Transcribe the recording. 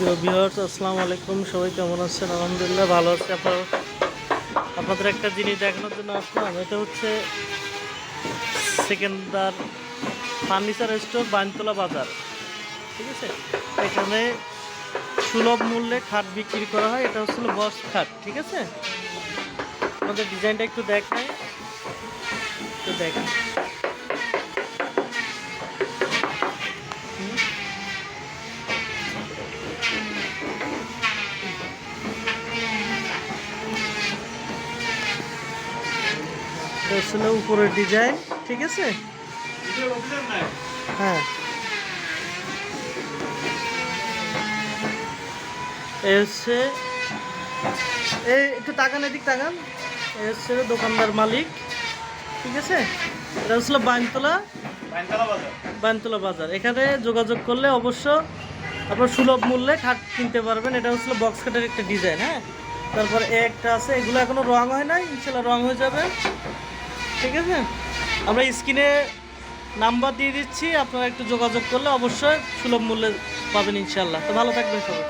প্রিয় ভিউয়ার্স, আসসালামু আলাইকুম। সবাই কেমন আছেন? আলহামদুলিল্লাহ ভালো আছে। আপনাদের একটা জিনিস দেখানোর জন্য আসলাম। এটা হচ্ছে সেকেন্দার ফার্নিচার স্টোর, বাইনতলা বাজার। ঠিক আছে, এখানে সুলভ মূল্যে খাট বিক্রি করা হয়। এটা হচ্ছিল বক্স খাট। ঠিক আছে, আমাদের ডিজাইনটা একটু দেখাই, একটু দেখেন। এটা হচ্ছিল উপরের ডিজাইন। ঠিক আছে, হ্যাঁ, এই হচ্ছে, এই একটু তাকান, এদিক তাকান। এই হচ্ছে দোকানদার মালিক। ঠিক আছে, এটা হচ্ছিল বাইনতলা বাজার। এখানে যোগাযোগ করলে অবশ্য আপনার সুলভ মূল্যে খাট কিনতে পারবেন। এটা হচ্ছিল বক্স খাটের একটা ডিজাইন। হ্যাঁ, তারপর একটা আছে, এগুলো এখনো রং হয় নাই, ইনশাল্লাহ রং হয়ে যাবে। ঠিক আছে, আমরা স্ক্রিনে নাম্বার দিয়ে দিচ্ছি, আপনারা একটু যোগাযোগ করলে অবশ্যই সুলভ মূল্যে পাবেন ইনশাল্লাহ। তো ভালো থাকবেন সবাই।